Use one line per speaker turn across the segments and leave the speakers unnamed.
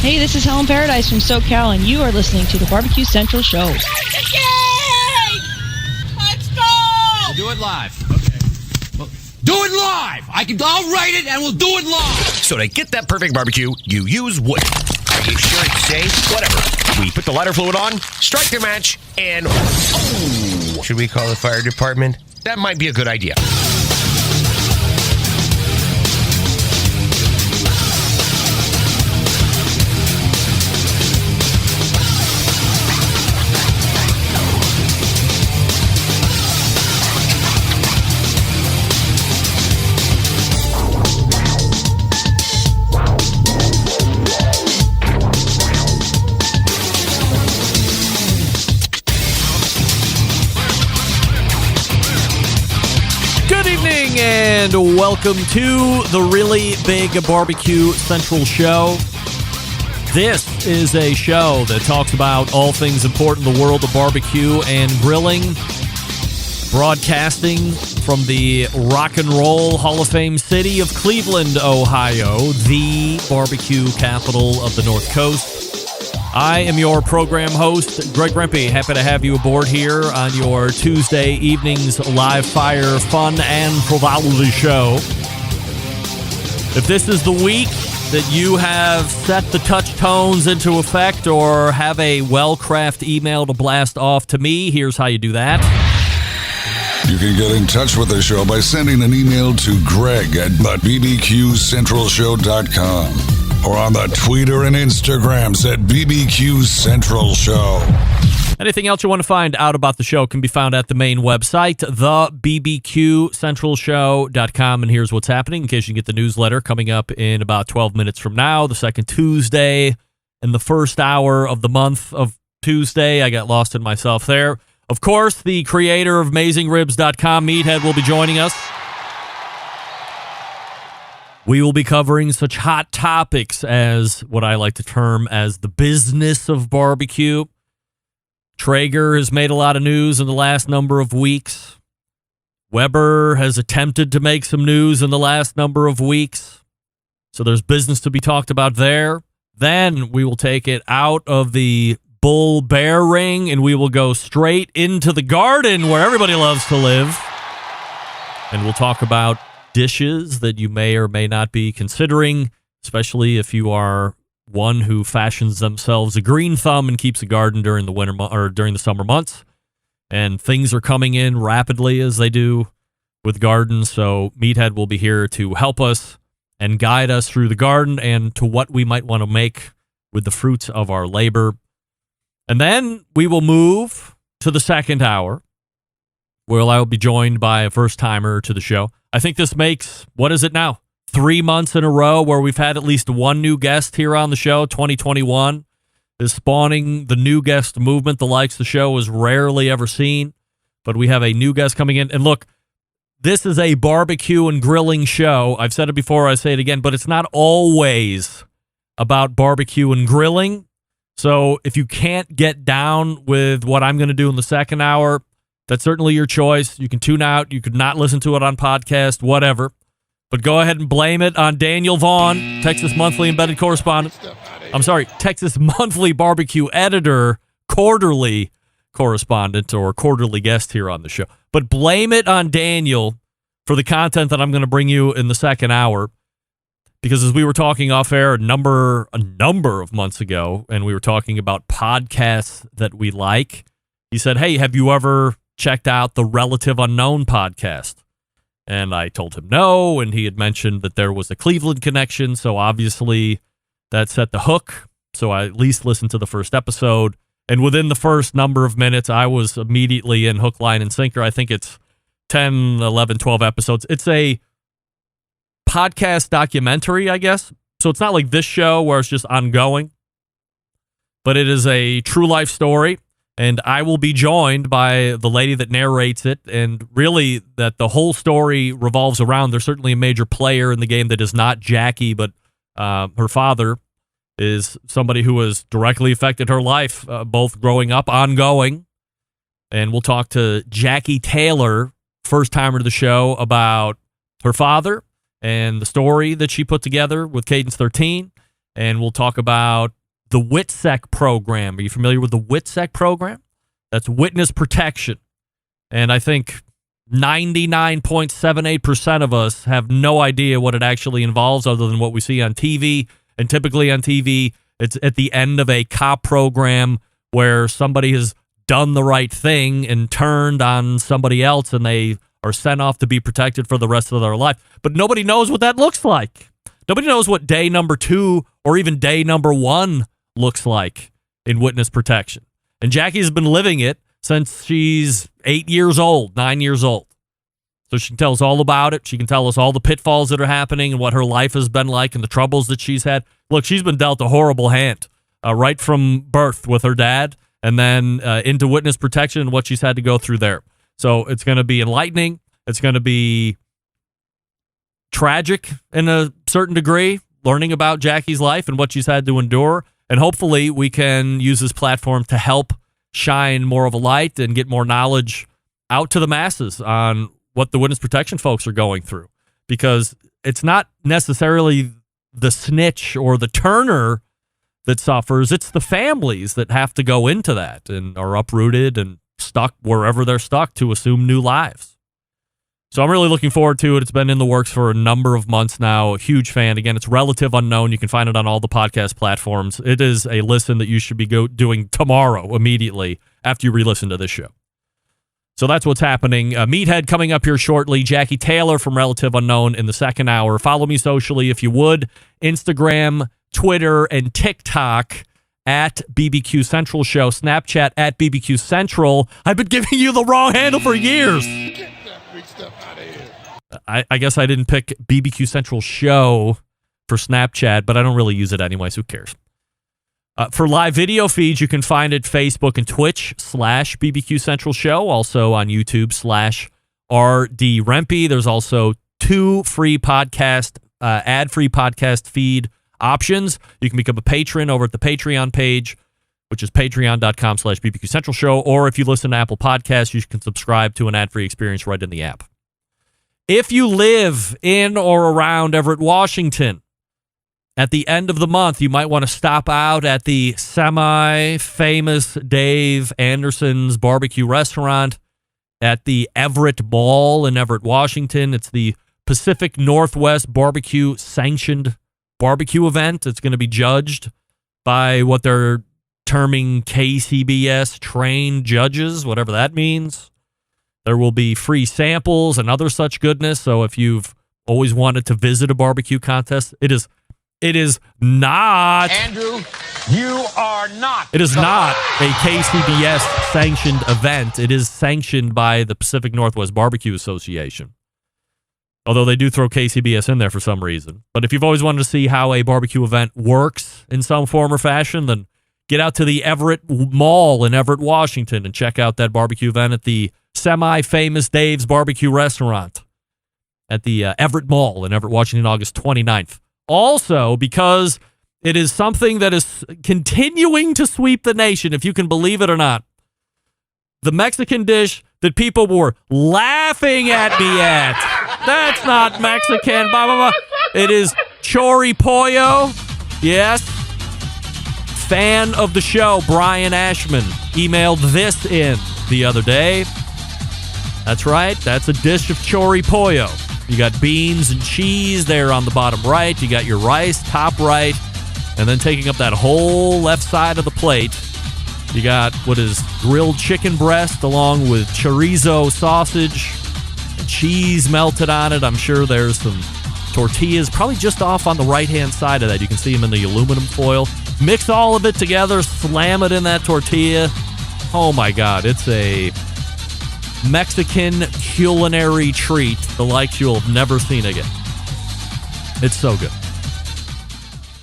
Hey, this is Helen Paradise from SoCal, and you are listening to the Barbecue Central Show.
Let's go!
We'll do it live. Okay. Well, do it live! I'll write it and we'll do it live!
So to get that perfect barbecue, you use wood. Are you sure it's safe? Whatever. We put the lighter fluid on, strike the match, and... Oh! Should we call the fire department? That might be a good idea.
And welcome to the Really Big Barbecue Central Show. This is a show that talks about all things important in the world of barbecue and grilling. Broadcasting from the Rock and Roll Hall of Fame city of Cleveland, Ohio, the barbecue capital of the North Coast. I am your program host, Greg Rempe. Happy to have you aboard here on your Tuesday evening's live fire fun and frivolity show. If this is the week that you have set the touch tones into effect or have a well-crafted email to blast off to me, here's how you do that.
You can get in touch with the show by sending an email to greg@bbqcentralshow.com. or on the Twitter and Instagrams at BBQ Central Show.
Anything else you want to find out about the show can be found at the main website, thebbqcentralshow.com. And here's what's happening in case you get the newsletter coming up in about 12 minutes from now, the second Tuesday in the first hour of the month of Tuesday. I got lost in myself there. Of course, the creator of AmazingRibs.com, Meathead, will be joining us. We will be covering such hot topics as what I like to term as the business of barbecue. Traeger has made a lot of news in the last number of weeks. Weber has attempted to make some news in the last number of weeks. So there's business to be talked about there. Then we will take it out of the bull-bear ring and we will go straight into the garden where everybody loves to live. And we'll talk about dishes that you may or may not be considering, especially if you are one who fashions themselves a green thumb and keeps a garden during the winter or during the summer months. And things are coming in rapidly as they do with gardens. So Meathead will be here to help us and guide us through the garden and to what we might want to make with the fruits of our labor. And then we will move to the second hour, where I will be joined by a first-timer to the show. I think this makes, what is it now, 3 months in a row where we've had at least one new guest here on the show. 2021 is spawning the new guest movement, the likes the show has rarely ever seen. But we have a new guest coming in. And look, this is a barbecue and grilling show. I've said it before, I say it again, but it's not always about barbecue and grilling. So if you can't get down with what I'm going to do in the second hour, that's certainly your choice. You can tune out. You could not listen to it on podcast, whatever. But go ahead and blame it on Daniel Vaughn, Texas Monthly Embedded Correspondent. I'm sorry, Texas Monthly Barbecue Editor, quarterly correspondent or quarterly guest here on the show. But blame it on Daniel for the content that I'm going to bring you in the second hour. Because as we were talking off air a number of months ago, and we were talking about podcasts that we like, he said, hey, have you ever checked out the Relative Unknown podcast? And I told him no, and he had mentioned that there was a Cleveland connection, so obviously that set the hook. So I at least listened to the first episode, and within the first number of minutes, I was immediately in hook, line, and sinker. I think it's 10, 11, 12 episodes. It's a podcast documentary, I guess. So it's not like this show where it's just ongoing, but it is a true life story. And I will be joined by the lady that narrates it, and really that the whole story revolves around. There's certainly a major player in the game that is not Jackie, but her father is somebody who has directly affected her life, both growing up, ongoing. And we'll talk to Jackie Taylor, first timer to the show, about her father and the story that she put together with Cadence 13. and we'll talk about the WITSEC program. Are you familiar with the WITSEC program? That's witness protection. And I think 99.78% of us have no idea what it actually involves other than what we see on TV. And typically on TV, it's at the end of a cop program where somebody has done the right thing and turned on somebody else and they are sent off to be protected for the rest of their life. But nobody knows what that looks like. Nobody knows what day number 2 or even day number 1 looks like in witness protection. And Jackie's been living it since she's 8 years old, 9 years old. So she can tell us all about it. She can tell us all the pitfalls that are happening and what her life has been like and the troubles that she's had. Look, she's been dealt a horrible hand right from birth with her dad and then into witness protection and what she's had to go through there. So it's going to be enlightening. It's going to be tragic in a certain degree, learning about Jackie's life and what she's had to endure. And hopefully we can use this platform to help shine more of a light and get more knowledge out to the masses on what the witness protection folks are going through. Because it's not necessarily the snitch or the turner that suffers. It's the families that have to go into that and are uprooted and stuck wherever they're stuck to assume new lives. So I'm really looking forward to it. It's been in the works for a number of months now. A huge fan. Again, it's Relative Unknown. You can find it on all the podcast platforms. It is a listen that you should be doing tomorrow, immediately, after you re-listen to this show. So that's what's happening. Meathead coming up here shortly. Jackie Taylor from Relative Unknown in the second hour. Follow me socially if you would. Instagram, Twitter, and TikTok at BBQ Central Show. Snapchat at BBQ Central. I've been giving you the wrong handle for years. I guess I didn't pick BBQ Central Show for Snapchat, but I don't really use it anyway, so who cares? For live video feeds, you can find it Facebook and Twitch /BBQ Central Show, also on YouTube /RD Rempe. There's also 2 free podcast, ad-free podcast feed options. You can become a patron over at the Patreon page, which is patreon.com /BBQ Central Show, or if you listen to Apple Podcasts, you can subscribe to an ad-free experience right in the app. If you live in or around Everett, Washington, at the end of the month, you might want to stop out at the semi-famous Dave Anderson's barbecue restaurant at the Everett Mall in Everett, Washington. It's the Pacific Northwest Barbecue sanctioned barbecue event. It's going to be judged by what they're terming KCBS trained judges, whatever that means. There will be free samples and other such goodness. So if you've always wanted to visit a barbecue contest, it is not.
Andrew, you are not.
It is not a KCBS sanctioned event. It is sanctioned by the Pacific Northwest Barbecue Association. Although they do throw KCBS in there for some reason. But if you've always wanted to see how a barbecue event works in some form or fashion, then get out to the Everett Mall in Everett, Washington, and check out that barbecue event at the semi-famous Dave's Barbecue Restaurant at the Everett Mall in Everett, Washington, August 29th. Also, because it is something that is continuing to sweep the nation, if you can believe it or not, the Mexican dish that people were laughing at me at. That's not Mexican, blah, blah, blah. It is chori pollo. Yes. Fan of the show, Brian Ashman, emailed this in the other day. That's right. That's a dish of chori pollo. You got beans and cheese there on the bottom right. You got your rice top right. And then taking up that whole left side of the plate, you got what is grilled chicken breast along with chorizo sausage, and cheese melted on it. I'm sure there's some tortillas, probably just off on the right-hand side of that. You can see them in the aluminum foil. Mix all of it together, slam it in that tortilla. Oh, my God. It's a Mexican culinary treat, the likes you'll have never seen again. It's so good.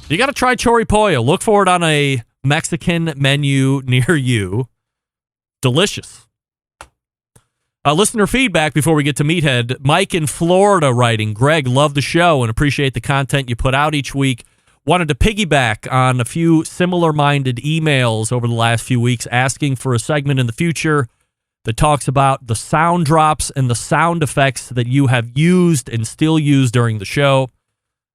You got to try chori pollo. Look for it on a Mexican menu near you. Delicious. Listener feedback before we get to Meathead. Mike in Florida writing, Greg, love the show and appreciate the content you put out each week. Wanted to piggyback on a few similar-minded emails over the last few weeks asking for a segment in the future that talks about the sound drops and the sound effects that you have used and still use during the show.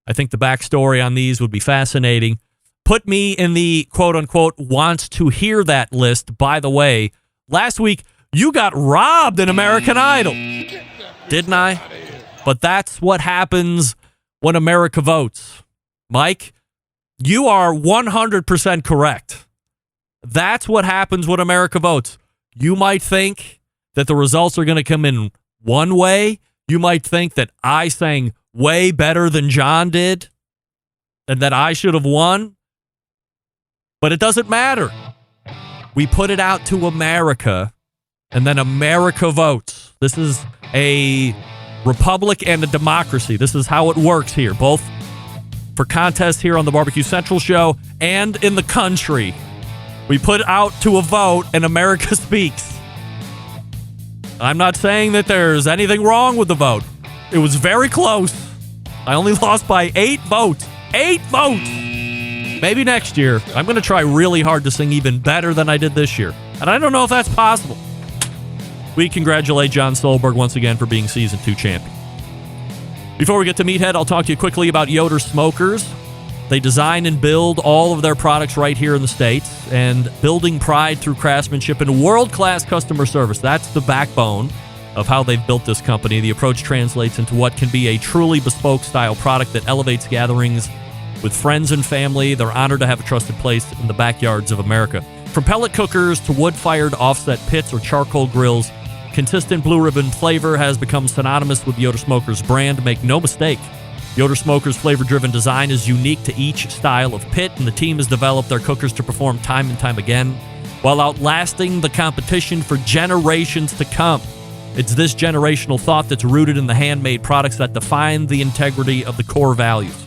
I think the backstory on these would be fascinating. put me in the quote-unquote wants to hear that list. By the way, last week, you got robbed in American Idol. Didn't I? But that's what happens when America votes. Mike, you are 100% correct. That's what happens when America votes. You might think that the results are going to come in one way. You might think that I sang way better than John did and that I should have won. But it doesn't matter. We put it out to America, and then America votes. This is a republic and a democracy. This is how it works here, both for contests here on the Barbecue Central show and in the country. We put out to a vote, and America speaks. I'm not saying that there's anything wrong with the vote. It was very close. I only lost by 8 votes. 8 votes! Maybe next year, I'm going to try really hard to sing even better than I did this year. And I don't know if that's possible. We congratulate John Solberg once again for being Season 2 champion. Before we get to Meathead, I'll talk to you quickly about Yoder Smokers. They design and build all of their products right here in the States, and building pride through craftsmanship and world-class customer service. That's the backbone of how they've built this company. The approach translates into what can be a truly bespoke style product that elevates gatherings with friends and family. They're honored to have a trusted place in the backyards of America. From pellet cookers to wood-fired offset pits or charcoal grills, consistent blue ribbon flavor has become synonymous with the Yoder Smokers brand. Make no mistake, Yoder Smokers' flavor-driven design is unique to each style of pit, and the team has developed their cookers to perform time and time again while outlasting the competition for generations to come. It's this generational thought that's rooted in the handmade products that define the integrity of the core values.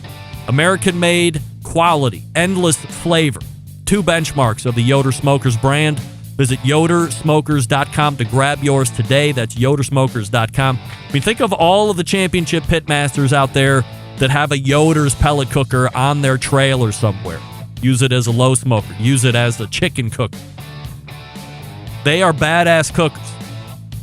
American-made, quality, endless flavor. 2 benchmarks of the Yoder Smokers brand. Visit yodersmokers.com to grab yours today. That's yodersmokers.com. I mean, think of all of the championship pitmasters out there that have a Yoder's pellet cooker on their trailer somewhere. Use it as a low smoker. Use it as a chicken cooker. They are badass cookers.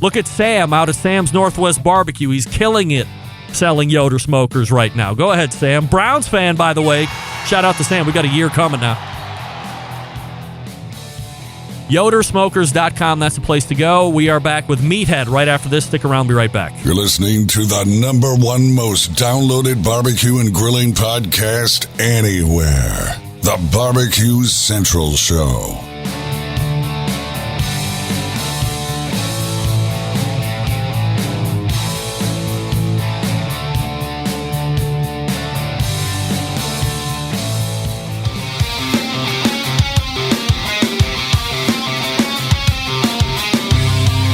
Look at Sam out of Sam's Northwest Barbecue. He's killing it selling Yoder Smokers right now. Go ahead, Sam. Browns fan, by the way. Shout out to Sam. We got a year coming now. yodersmokers.com. That's the place to go. We are back with Meathead right after this. Stick around. Be right back.
You're listening to the #1 most downloaded barbecue and grilling podcast anywhere. The Barbecue Central Show.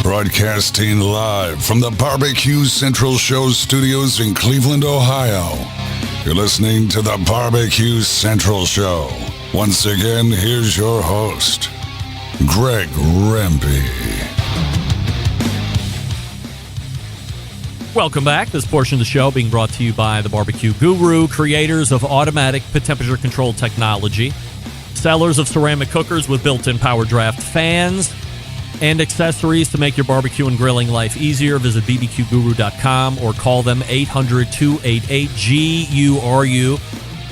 Broadcasting live from the Barbecue Central Show studios in Cleveland, Ohio. You're listening to the Barbecue Central Show. Once again, here's your host, Greg Rempe.
Welcome back. This portion of the show being brought to you by the BBQ Guru, creators of automatic pit temperature control technology, sellers of ceramic cookers with built-in power draft fans, and accessories to make your barbecue and grilling life easier. Visit bbqguru.com or call them 800-288-GURU.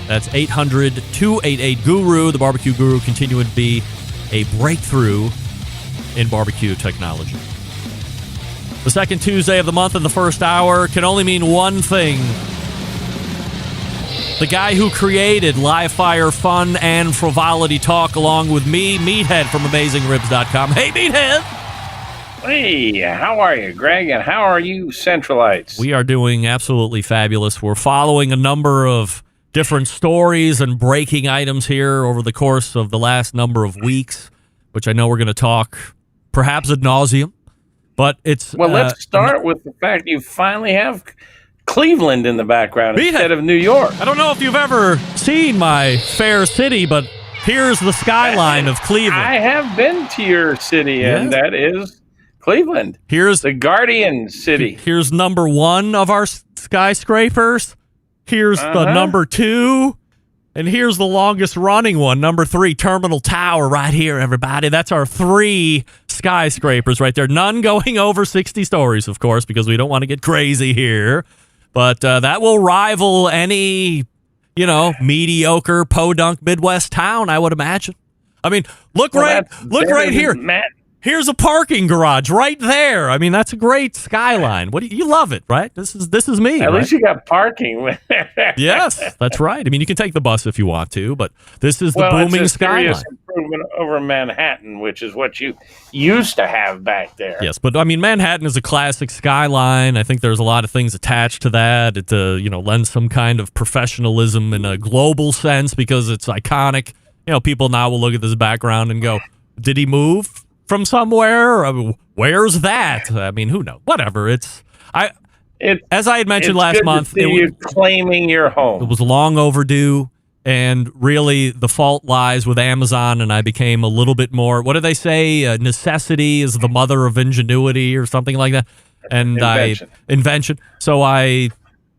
That's 800-288-GURU. The Barbecue Guru continuing to be a breakthrough in barbecue technology. The second Tuesday of the month in the first hour can only mean one thing. The guy who created live fire fun and frivolity talk along with me, Meathead from AmazingRibs.com. Hey, Meathead!
Hey, how are you, Greg? And how are you, Centralites?
We are doing absolutely fabulous. We're following a number of different stories and breaking items here over the course of the last number of weeks, which I know we're going to talk perhaps ad nauseum. But it's
well, let's start with the fact you finally have Cleveland in the background instead of New York.
I don't know if you've ever seen my fair city, but here's the skyline of Cleveland.
I have been to your city, and that is Cleveland.
Here's
the Guardian City.
Here's number 1 of our skyscrapers. Here's the number 2. And here's the longest running one, number 3, Terminal Tower right here, everybody. That's our 3 skyscrapers right there. None going over 60 stories, of course, because we don't want to get crazy here. But that will rival any mediocre podunk Midwest town, I would imagine. I mean, look right here.
Matt.
Here's a parking garage right there. I mean, that's a great skyline. You love it, right? This is me.
At
right?
least you got parking.
Yes, that's right. I mean, you can take the bus if you want to, but this is the booming
it's a
skyline.
serious improvement over Manhattan, which is what you used to have back there.
Yes, but I mean, Manhattan is a classic skyline. I think there's a lot of things attached to that. It lends some kind of professionalism in a global sense because it's iconic. People now will look at this background and go, "Did he move from somewhere? Where's that?" I mean, who knows? Whatever. As I had mentioned last month,
you're claiming your home.
It was long overdue, and really the fault lies with Amazon. And I became a little bit more. What do they say? Necessity is the mother of ingenuity, or something like that. And invention. So I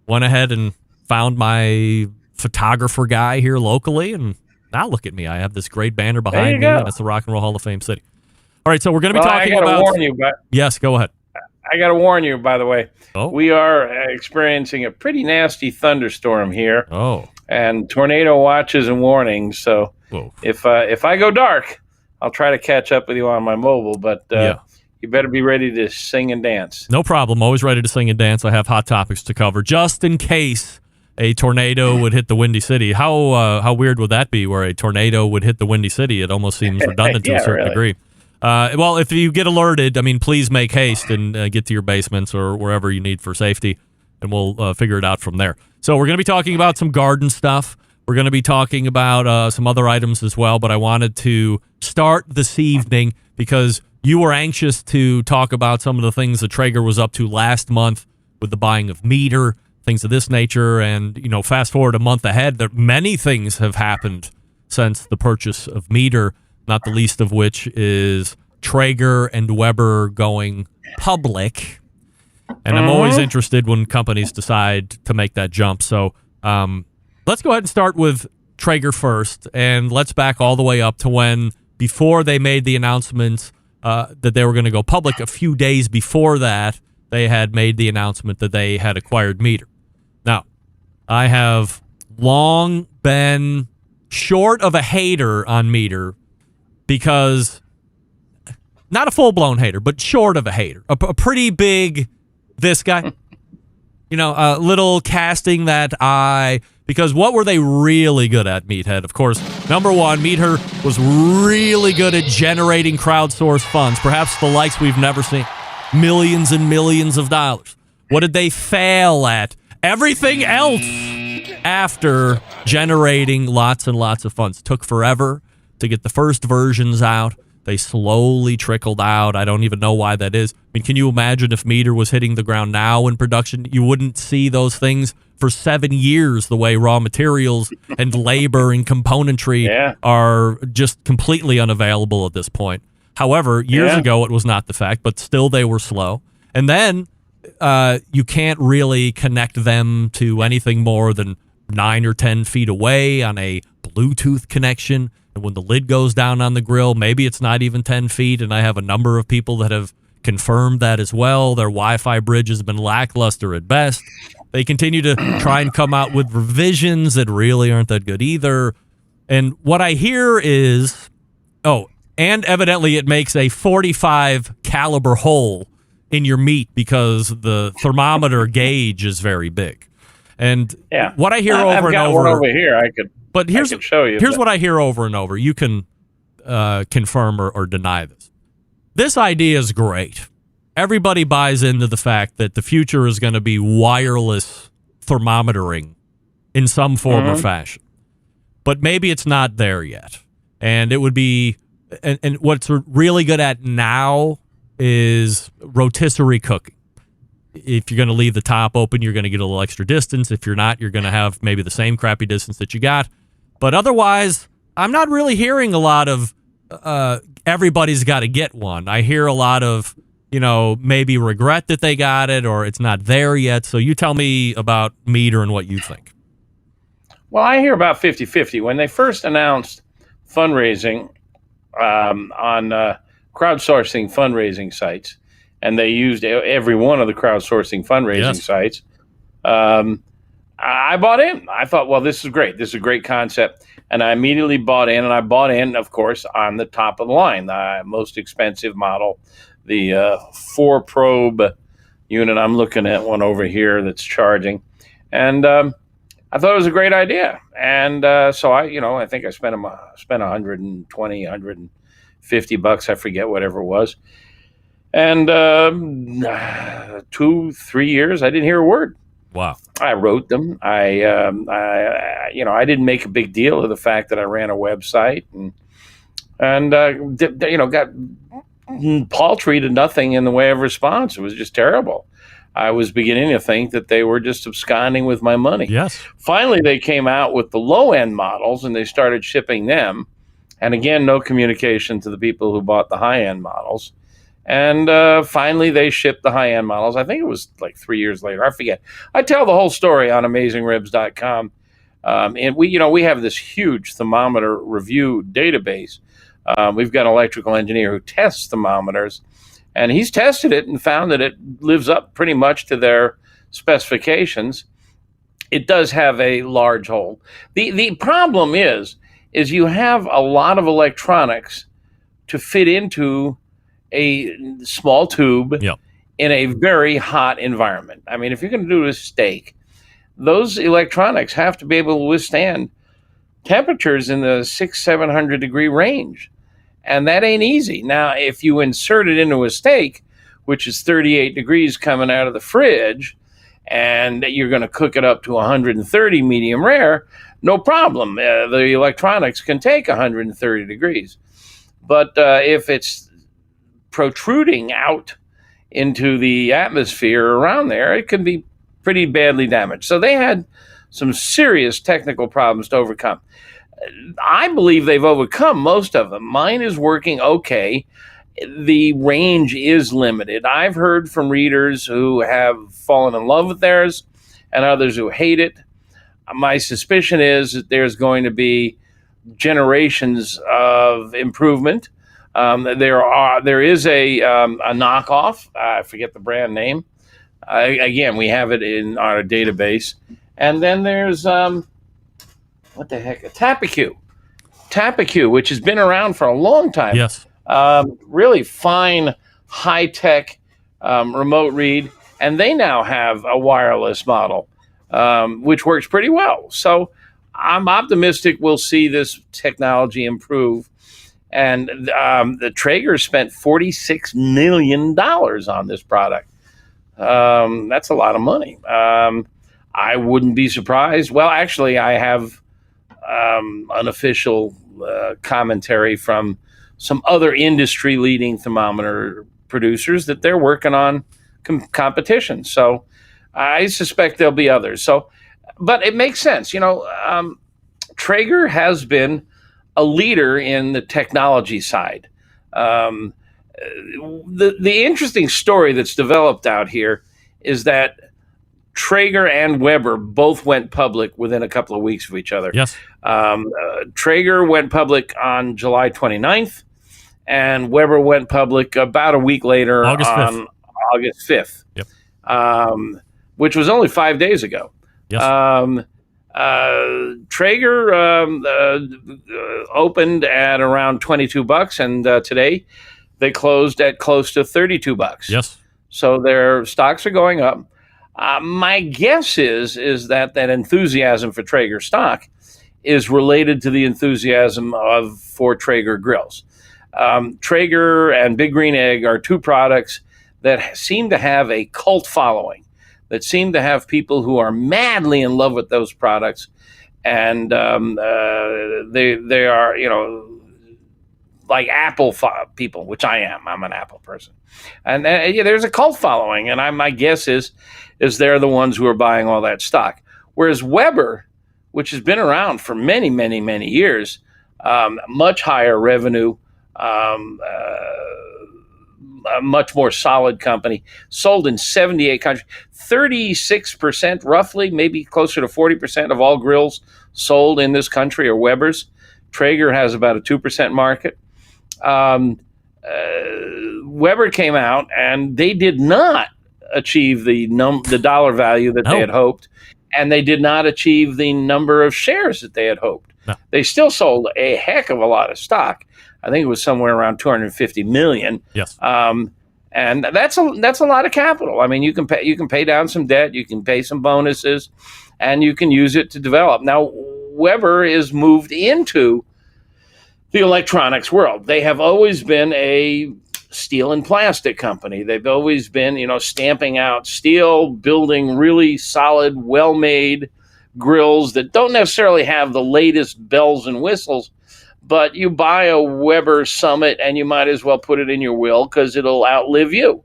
went ahead and found my photographer guy here locally, and now look at me. I have this great banner behind me, and it's the Rock and Roll Hall of Fame city. All right, so we're going to be talking about...
I got to warn you,
yes, go ahead.
I got to warn you, by the way.
Oh.
We are experiencing a pretty nasty thunderstorm here.
Oh.
And tornado watches and warnings. So if I go dark, I'll try to catch up with you on my mobile. But you better be ready to sing and dance.
No problem. Always ready to sing and dance. I have hot topics to cover just in case a tornado would hit the Windy City. How weird would that be, where a tornado would hit the Windy City? It almost seems redundant to a certain degree. Well, if you get alerted, I mean, please make haste and get to your basements or wherever you need for safety, and we'll figure it out from there. So we're going to be talking about some garden stuff. We're going to be talking about some other items as well, but I wanted to start this evening because you were anxious to talk about some of the things that Traeger was up to last month with the buying of meter, things of this nature, and fast forward a month ahead, many things have happened since the purchase of meter, not the least of which is Traeger and Weber going public. And I'm always interested when companies decide to make that jump. So let's go ahead and start with Traeger first, and let's back all the way up to when, before they made the announcement that they were going to go public, a few days before that, they had made the announcement that they had acquired meter. Now, I have long been short of a hater on meter because, not a full-blown hater, but short of a hater. A pretty big, this guy, a little casting that eye, because what were they really good at, Meathead? Of course, number one, Meter was really good at generating crowdsourced funds, perhaps the likes we've never seen. Millions and millions of dollars. What did they fail at? Everything else after generating lots and lots of funds. Took forever to get the first versions out. They slowly trickled out. I don't even know why that is. I mean, can you imagine if meter was hitting the ground now in production? You wouldn't see those things for 7 years, the way raw materials and labor and componentry are just completely unavailable at this point. However, years ago, it was not the fact, but still they were slow. And then you can't really connect them to anything more than 9 or 10 feet away on a Bluetooth connection. And when the lid goes down on the grill, maybe it's not even 10 feet. And I have a number of people that have confirmed that as well. Their Wi-Fi bridge has been lackluster at best. They continue to try and come out with revisions that really aren't that good either. And what I hear is, and evidently it makes a 45 caliber hole in your meat because the thermometer gauge is very big. And what I hear over and over,
one over here. I could show you.
Here's what I hear over and over. You can confirm or deny this. This idea is great. Everybody buys into the fact that the future is going to be wireless thermometering in some form or fashion. But maybe it's not there yet. And it would be, and what's really good at now is rotisserie cooking. If you're going to leave the top open, you're going to get a little extra distance. If you're not, you're going to have maybe the same crappy distance that you got. But otherwise, I'm not really hearing a lot of everybody's got to get one. I hear a lot of, maybe regret that they got it or it's not there yet. So you tell me about meter and what you think.
Well, I hear about 50-50. When they first announced fundraising on crowdsourcing fundraising sites, and they used every one of the crowdsourcing fundraising sites, I I bought in. I thought, well, this is great. This is a great concept. And I immediately bought in, and I bought in, of course, on the top of the line, the most expensive model, the 4-probe unit. I'm looking at one over here that's charging. And I thought it was a great idea. And so I think I spent $120, $150. I forget, whatever it was. And 2-3 years, I didn't hear a word.
Wow.
I wrote them. I didn't make a big deal of the fact that I ran a website and got paltry to nothing in the way of response. It was just terrible. I was beginning to think that they were just absconding with my money.
Yes. Finally,
they came out with the low-end models, and they started shipping them. And again, no communication to the people who bought the high-end models. And finally, they shipped the high-end models. I think it was like 3 years later. I forget. I tell the whole story on AmazingRibs.com. And we have this huge thermometer review database. We've got an electrical engineer who tests thermometers, and he's tested it and found that it lives up pretty much to their specifications. It does have a large hole. The problem is you have a lot of electronics to fit into a small tube in a very hot environment. I mean, if you're going to do a steak, those electronics have to be able to withstand temperatures in the 600-700 degree range. And that ain't easy. Now, if you insert it into a steak, which is 38 degrees coming out of the fridge, and you're going to cook it up to 130 medium rare, no problem. The electronics can take 130 degrees. But if it's protruding out into the atmosphere around there, it can be pretty badly damaged. So they had some serious technical problems to overcome. I believe they've overcome most of them. Mine is working okay. The range is limited. I've heard from readers who have fallen in love with theirs and others who hate it. My suspicion is that there's going to be generations of improvement. There is a knockoff. I forget the brand name. Again, we have it in our database. And then there's what the heck? Tapacu, which has been around for a long time.
Yes.
Really fine, high-tech remote read. And they now have a wireless model, which works pretty well. So I'm optimistic we'll see this technology improve. And the Traeger spent $46 million on this product. That's a lot of money. I wouldn't be surprised. Well, actually, I have unofficial commentary from some other industry-leading thermometer producers that they're working on competition. So I suspect there'll be others. But it makes sense. Traeger has been a leader in the technology side. The interesting story that's developed out here is that Traeger and Weber both went public within a couple of weeks of each other.
Yes.
Traeger went public on July 29th, and Weber went public about a week later
August 5th.
on August 5th,
Yep.
Which was only 5 days ago.
Yes.
Traeger opened at around $22, and today they closed at close to $32.
Yes.
So their stocks are going up. My guess is that enthusiasm for Traeger stock is related to the enthusiasm for Traeger grills. Traeger and Big Green Egg are two products that seem to have a cult following, that seem to have people who are madly in love with those products, and they are, like Apple people, which I am. I'm an Apple person, and there's a cult following, and my guess is they're the ones who are buying all that stock. Whereas Weber, which has been around for many, many, many years, much higher revenue, a much more solid company, sold in 78 countries, 36% roughly, maybe closer to 40% of all grills sold in this country are Weber's. Traeger has about a 2% market. Weber came out and they did not achieve the dollar value that they had hoped. and they did not achieve the number of shares that they had hoped.
No.
They still sold a heck of a lot of stock. I think it was somewhere around 250 million.
Yes.
And that's a lot of capital. I mean, you can pay down some debt, you can pay some bonuses, and you can use it to develop. Now, Weber is moved into the electronics world. They have always been a steel and plastic company. They've always been, stamping out steel, building really solid, well-made grills that don't necessarily have the latest bells and whistles, but you buy a Weber Summit and you might as well put it in your will because it'll outlive you.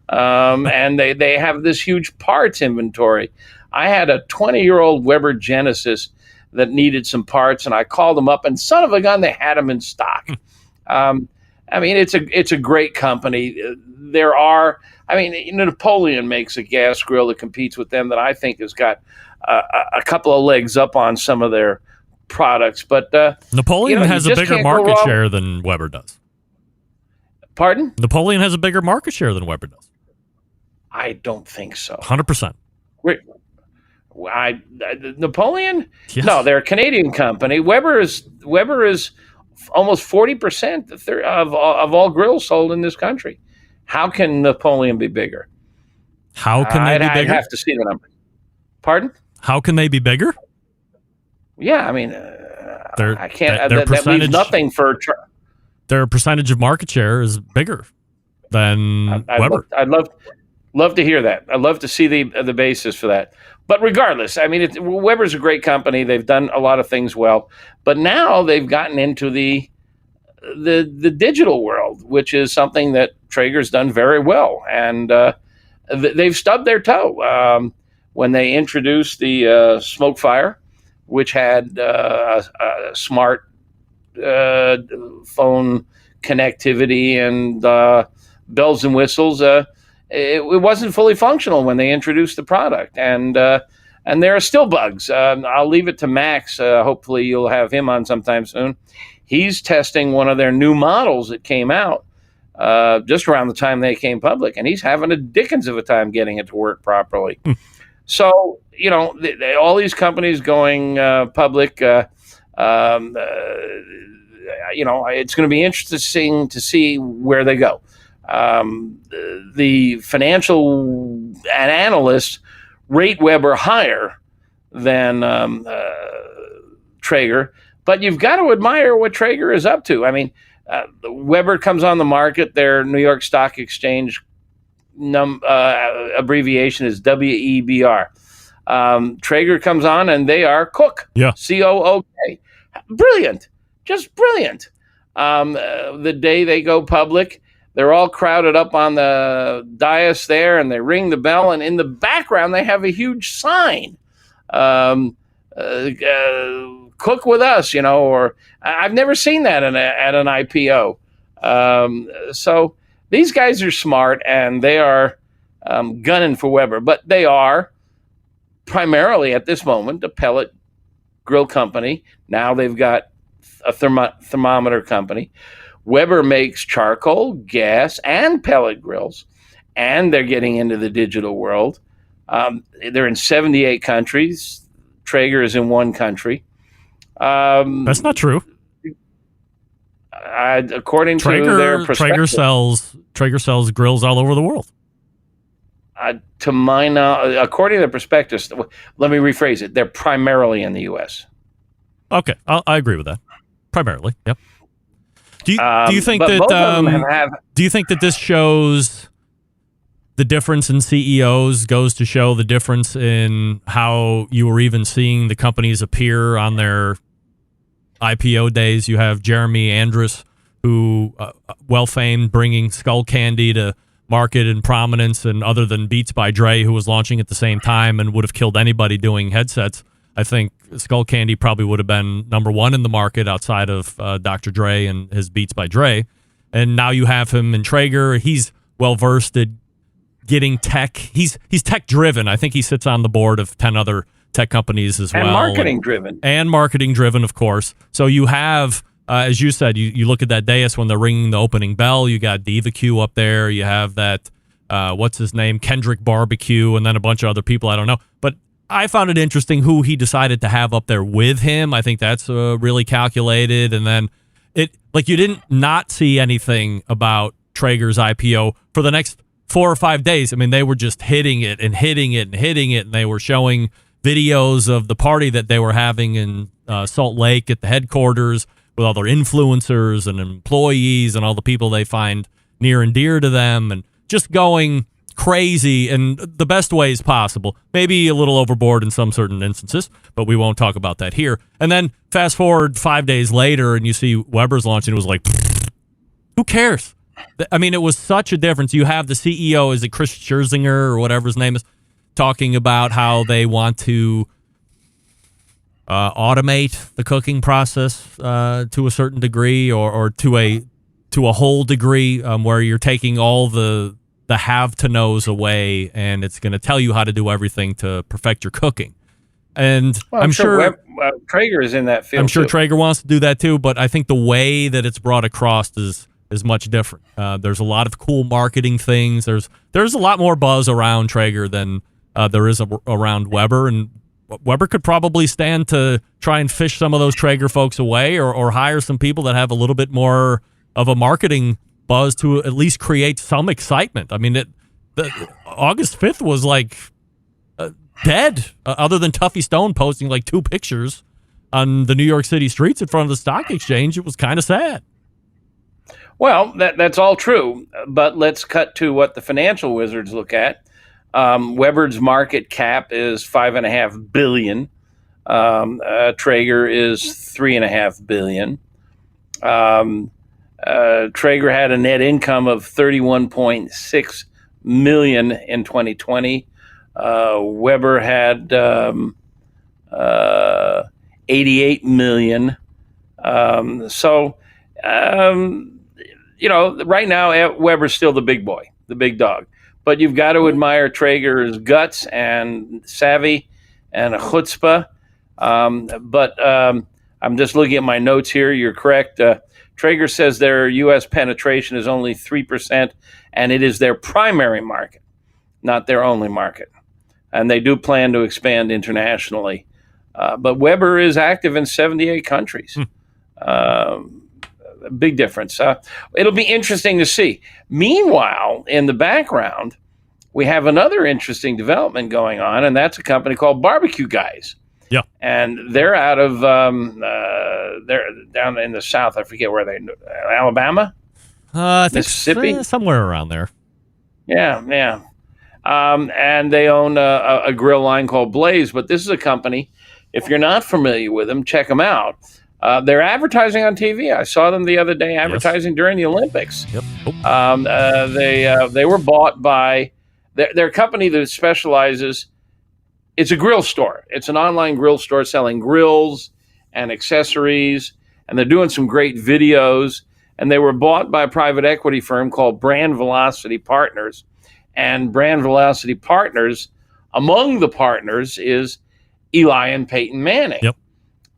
And they have this huge parts inventory. I had a 20-year-old Weber Genesis that needed some parts, and I called them up, and son of a gun, they had them in stock. I mean, it's a great company. Napoleon makes a gas grill that competes with them that I think has got a couple of legs up on some of their products. But
Napoleon has a bigger market share than Weber does.
Pardon?
Napoleon has a bigger market share than Weber does.
I don't think so.
100%. Wait,
Napoleon?
Yes.
No, they're a Canadian company. Weber is almost 40% of all grills sold in this country. How can Napoleon be bigger?
How can they be bigger?
I'd have to see the number. Pardon?
How can they be bigger?
Yeah, I mean, I can't. That leaves nothing for.
Their percentage of market share is bigger than Weber.
I'd love to hear that. I'd love to see the basis for that. But regardless, I mean, Weber's a great company. They've done a lot of things well, but now they've gotten into the digital world, which is something that Traeger's done very well, and they've stubbed their toe when they introduced the Smoke Fire, which had a smart phone connectivity and bells and whistles. It wasn't fully functional when they introduced the product, and there are still bugs. I'll leave it to Max. Hopefully you'll have him on sometime soon. He's testing one of their new models that came out just around the time they came public, and he's having a dickens of a time getting it to work properly. So, all these companies going public, it's going to be interesting to see where they go. The financial analysts rate Weber higher than Traeger, but you've got to admire what Traeger is up to. I mean, Weber comes on the market. Their New York Stock Exchange abbreviation is WEBR. Traeger comes on and they are Cook.
Yeah.
COOK. Brilliant. Just brilliant. The day they go public, they're all crowded up on the dais there, and they ring the bell, and in the background they have a huge sign. Cook with us, or I've never seen that at an IPO. So these guys are smart, and they are gunning for Weber, but they are primarily at this moment a pellet grill company. Now they've got a thermometer company. Weber makes charcoal, gas, and pellet grills, and they're getting into the digital world. They're in 78 countries. Traeger is in one country.
That's not true.
According to their perspective,
Traeger sells grills all over the world.
To my knowledge, according to their perspectives, let me rephrase it. They're primarily in the U.S.
Okay, I agree with that. Primarily, yep. Do you think
but
that
both of them have
do you think that this shows the difference in CEOs, goes to show the difference in how you were even seeing the companies appear on their IPO days? You have Jeremy Andrus, who well-famed, bringing Skull Candy to market and prominence, and other than Beats by Dre, who was launching at the same time and would have killed anybody doing headsets. I think Skull Candy probably would have been number one in the market outside of Dr. Dre and his Beats by Dre. And now you have him in Traeger. He's well-versed at getting tech. He's tech-driven. I think he sits on the board of 10 other tech companies as well.
And marketing-driven.
And marketing-driven, of course. So you have, as you said, you look at that dais when they're ringing the opening bell. You got BBQ up there. You have that, what's his name, Kendrick Barbecue, and then a bunch of other people I don't know. But I found it interesting who he decided to have up there with him. I think that's really calculated. And then you didn't not see anything about Traeger's IPO for the next 4 or 5 days. I mean, they were just hitting it and hitting it and hitting it. And they were showing videos of the party that they were having in Salt Lake at the headquarters with all their influencers and employees and all the people they find near and dear to them, and just going crazy in the best ways possible. Maybe a little overboard in some certain instances, but we won't talk about that here. And then fast forward 5 days later and you see Weber's launch, and it was like, who cares? I mean, it was such a difference. You have the CEO, is it Chris Scherzinger or whatever his name is, talking about how they want to automate the cooking process to a certain degree, or to a whole degree, where you're taking all the have to knows away, and it's going to tell you how to do everything to perfect your cooking. And I'm sure
Traeger is in that field.
I'm sure
too.
Traeger wants to do that too, but I think the way that it's brought across is much different. There's a lot of cool marketing things. There's a lot more buzz around Traeger than there is around Weber, and Weber could probably stand to try and fish some of those Traeger folks away, or hire some people that have a little bit more of a marketing buzz to at least create some excitement. I mean, August 5th was like dead, other than Tuffy Stone posting like 2 pictures on the New York City streets in front of the stock exchange. It was kind of sad.
Well, that's all true, but let's cut to what the financial wizards look at. Weber's market cap is $5.5 billion. Traeger is $3.5 billion. Traeger had a net income of $31.6 million in 2020. Weber had $88 million. Right now Weber's still the big boy, the big dog. But you've got to admire Traeger's guts and savvy and a chutzpah. But I'm just looking at my notes here. You're correct. Traeger says their U.S. penetration is only 3%, and it is their primary market, not their only market. And they do plan to expand internationally. But Weber is active in 78 countries. Big difference. It'll be interesting to see. Meanwhile, in the background, we have another interesting development going on, and that's a company called BBQ Guys.
Yeah,
and they're out of they're down in the south. I forget where they Alabama,
I think
Mississippi,
somewhere around there.
Yeah. And they own a grill line called Blaze. But this is a company. If you're not familiar with them, check them out. They're advertising on TV. I saw them the other day advertising during the Olympics.
Yep.
They were bought by their company that specializes. It's a grill store. It's an online grill store selling grills and accessories, and they're doing some great videos. And they were bought by a private equity firm called Brand Velocity Partners. And Brand Velocity Partners, among the partners is Eli and Peyton Manning.
Yep.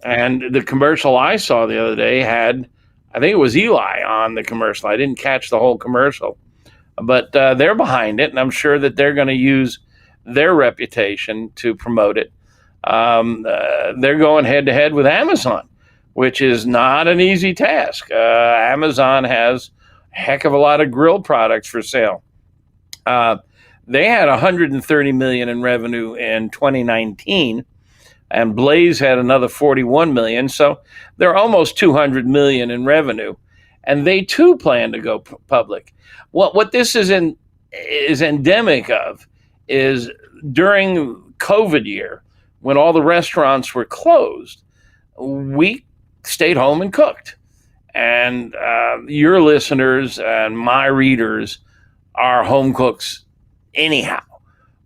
And the commercial I saw the other day had, I think it was Eli on the commercial. I didn't catch the whole commercial, but they're behind it, and I'm sure that they're going to use their reputation to promote it. They're going head-to-head with Amazon, which is not an easy task. Amazon has a heck of a lot of grill products for sale. They had $130 million in revenue in 2019, and Blaze had another $41 million. So they're almost $200 million in revenue, and they too plan to go public. What this is endemic of is during COVID year, when all the restaurants were closed, we stayed home and cooked. And your listeners and my readers are home cooks anyhow.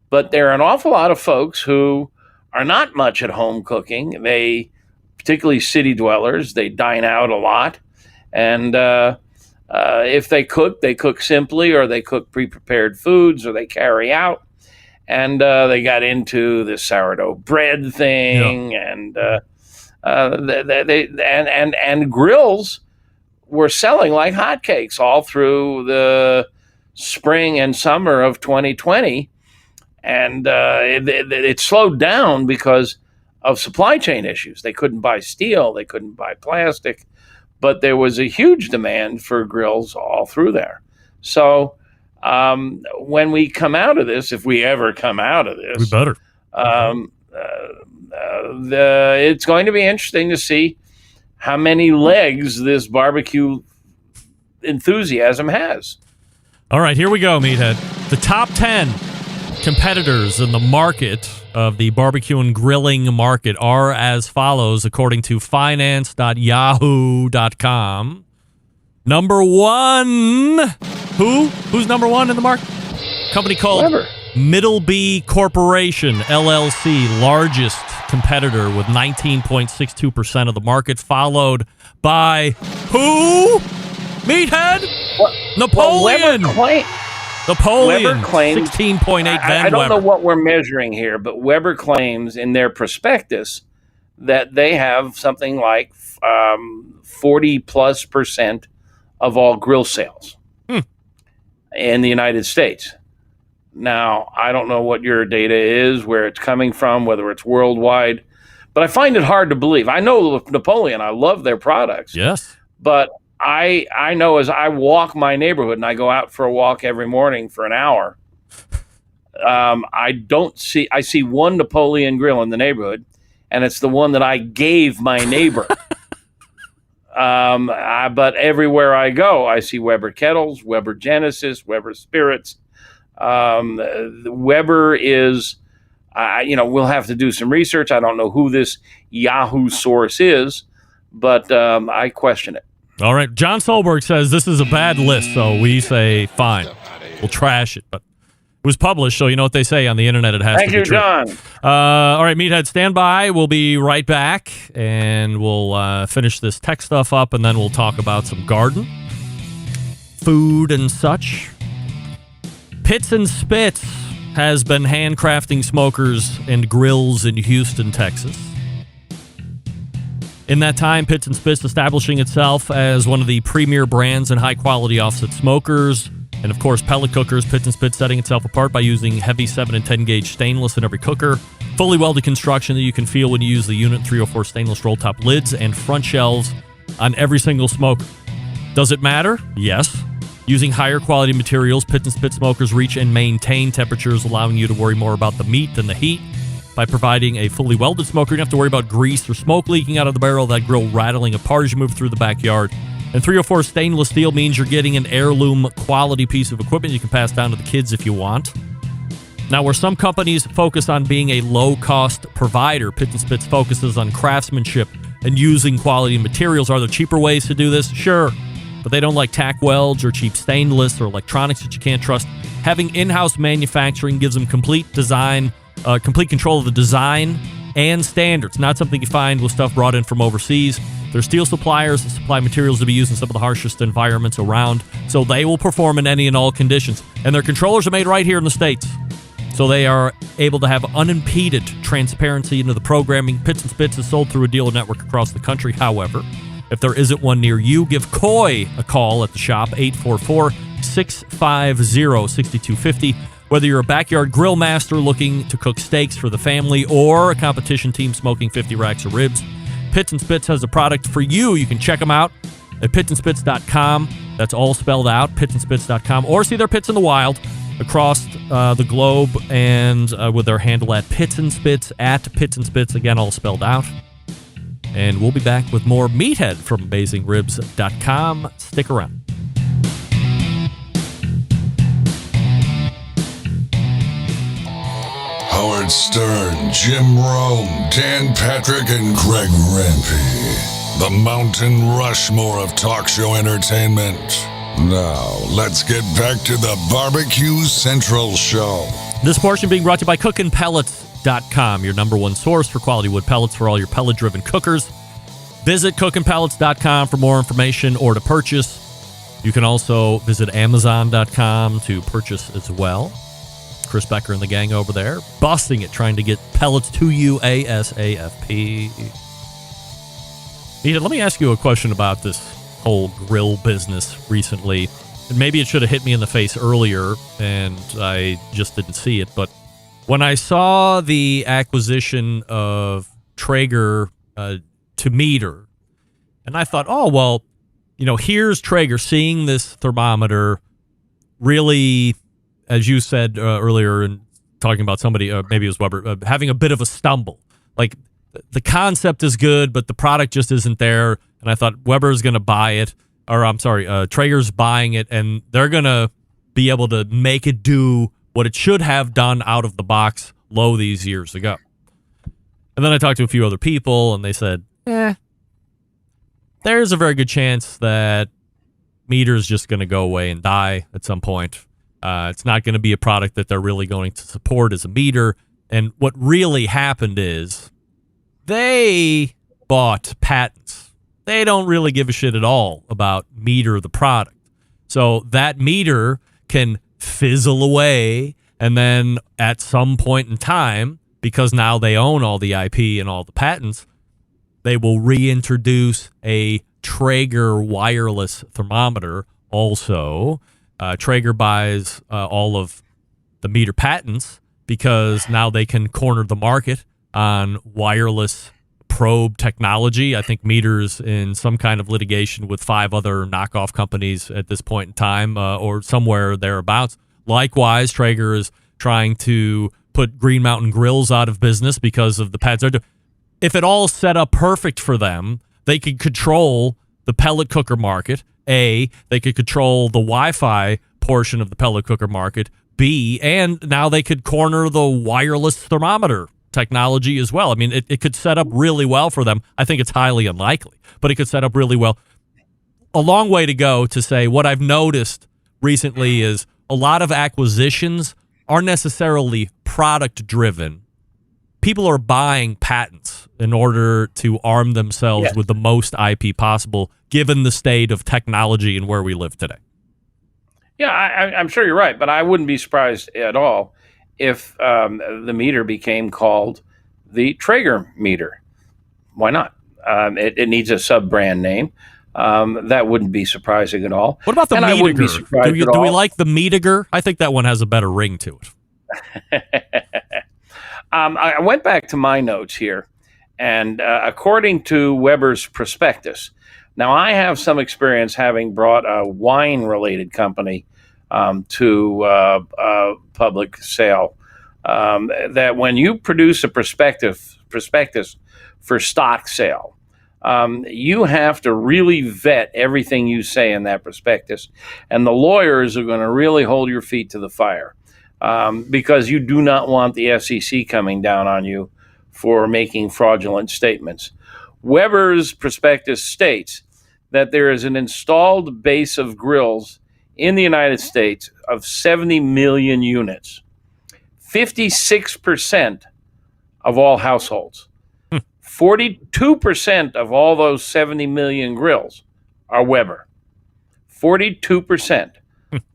But there are an awful lot of folks who are not much at home cooking. They, particularly city dwellers, they dine out a lot. And if they cook simply, or they cook pre-prepared foods, or they carry out. And they got into the sourdough bread thing, and and grills were selling like hotcakes all through the spring and summer of 2020. And it slowed down because of supply chain issues. They couldn't buy steel, they couldn't buy plastic, but there was a huge demand for grills all through there. So when we come out of this, if we ever come out of this,
We better.
It's going to be interesting to see how many legs this barbecue enthusiasm has.
All right, here we go, Meathead. The top 10 competitors in the market of the barbecue and grilling market are as follows, according to finance.yahoo.com. Number one. Who's number one in the market? Company called
Weber.
Middleby Corporation, LLC, largest competitor with 19.62% of the market, followed by who? Meathead? Napoleon. Napoleon,
Weber claims
16.8
I don't know what we're measuring here, but Weber claims in their prospectus that they have something like 40+% of all grill sales in the United States. Now, I don't know what your data is, where it's coming from, whether it's worldwide, but I find it hard to believe. I know Napoleon, I love their products.
Yes.
But I know as I walk my neighborhood, and I go out for a walk every morning for an hour, I see one Napoleon grill in the neighborhood, and it's the one that I gave my neighbor. But everywhere I go, I see Weber kettles, Weber Genesis, Weber spirits. Weber is, we'll have to do some research. I don't know who this Yahoo source is, but I question it.
All right. John Solberg says this is a bad list, so we say fine. We'll trash it, but it was published, so you know what they say on the internet. It has to be true.
Thank you, John.
All right, Meathead, stand by. We'll be right back, and we'll finish this tech stuff up, and then we'll talk about some garden, food, and such. Pits and Spits has been handcrafting smokers and grills in Houston, Texas. In that time, Pits and Spits establishing itself as one of the premier brands in high-quality offset smokers, and of course, pellet cookers. Pits and Spits setting itself apart by using heavy 7 and 10 gauge stainless in every cooker, fully welded construction that you can feel when you use the Unit 304 stainless roll-top lids and front shelves on every single smoker. Does it matter? Yes. Using higher quality materials, Pits and Spit smokers reach and maintain temperatures, allowing you to worry more about the meat than the heat. By providing a fully welded smoker, you don't have to worry about grease or smoke leaking out of the barrel, that grill rattling apart as you move through the backyard. And 304 stainless steel means you're getting an heirloom quality piece of equipment you can pass down to the kids if you want. Now, where some companies focus on being a low-cost provider, Pits and Spits focuses on craftsmanship and using quality materials. Are there cheaper ways to do this? Sure. But they don't like tack welds or cheap stainless or electronics that you can't trust. Having in-house manufacturing gives them complete control of the design and standards. Not something you find with stuff brought in from overseas. They're steel suppliers that supply materials to be used in some of the harshest environments around, so they will perform in any and all conditions. And their controllers are made right here in the States, so they are able to have unimpeded transparency into the programming. Pits and Spits is sold through a dealer network across the country. However, if there isn't one near you, give Coy a call at the shop, 844-650-6250. Whether you're a backyard grill master looking to cook steaks for the family or a competition team smoking 50 racks of ribs, Pits and Spits has a product for you. You can check them out at pitsandspits.com. That's all spelled out, pitsandspits.com, or see their pits in the wild across the globe, and with their handle at Pits and Spits, at Pits and Spits, again, all spelled out. And we'll be back with more Meathead from AmazingRibs.com. Stick around.
Howard Stern, Jim Rome, Dan Patrick, and Greg Rempe. The Mountain Rushmore of talk show entertainment. Now, let's get back to the Barbecue Central Show.
This portion being brought to you by CookinPellets.com, your number one source for quality wood pellets for all your pellet-driven cookers. Visit CookinPellets.com for more information or to purchase. You can also visit Amazon.com to purchase as well. Chris Becker and the gang over there, busting it, trying to get pellets to you ASAP. Nita, let me ask you a question about this whole grill business recently. And maybe it should have hit me in the face earlier, and I just didn't see it. But When I saw the acquisition of Traeger to Meter, and I thought, oh, well, here's Traeger seeing this thermometer really, as you said earlier, and talking about somebody, maybe it was Weber, having a bit of a stumble. Like, the concept is good, but the product just isn't there. And I thought Weber's going to buy it, or I'm sorry, Traeger's buying it, and they're going to be able to make it do what it should have done out of the box low these years ago. And then I talked to a few other people, and they said, there's a very good chance that Meter's just going to go away and die at some point. It's not going to be a product that they're really going to support as a Meter. And what really happened is they bought patents. They don't really give a shit at all about Meter, the product. So that Meter can fizzle away, and then at some point in time, because now they own all the IP and all the patents, they will reintroduce a Traeger wireless thermometer also. Traeger buys all of the Meter patents because now they can corner the market on wireless probe technology. I think Meter's in some kind of litigation with 5 other knockoff companies at this point in time, or somewhere thereabouts. Likewise, Traeger is trying to put Green Mountain Grills out of business because of the patents. If it all set up perfect for them, they could control the pellet cooker market. A, they could control the Wi-Fi portion of the pellet cooker market. B, and now they could corner the wireless thermometer technology as well. I mean, it could set up really well for them. I think it's highly unlikely, but it could set up really well. A long way to go to say what I've noticed recently is a lot of acquisitions aren't necessarily product-driven. People are buying patents in order to arm themselves with the most IP possible, given the state of technology and where we live today.
Yeah, I'm sure you're right, but I wouldn't be surprised at all if the Meter became called the Traeger Meter. Why not? It needs a sub-brand name. That wouldn't be surprising at all.
What about the Meatiger? Do we like the Meatiger? I think that one has a better ring to it.
I went back to my notes here, and according to Weber's prospectus, now I have some experience having brought a wine-related company to public sale, that when you produce a prospectus for stock sale, you have to really vet everything you say in that prospectus, and the lawyers are going to really hold your feet to the fire. Because you do not want the SEC coming down on you for making fraudulent statements. Weber's prospectus states that there is an installed base of grills in the United States of 70 million units, 56% of all households. 42% of all those 70 million grills are Weber. 42%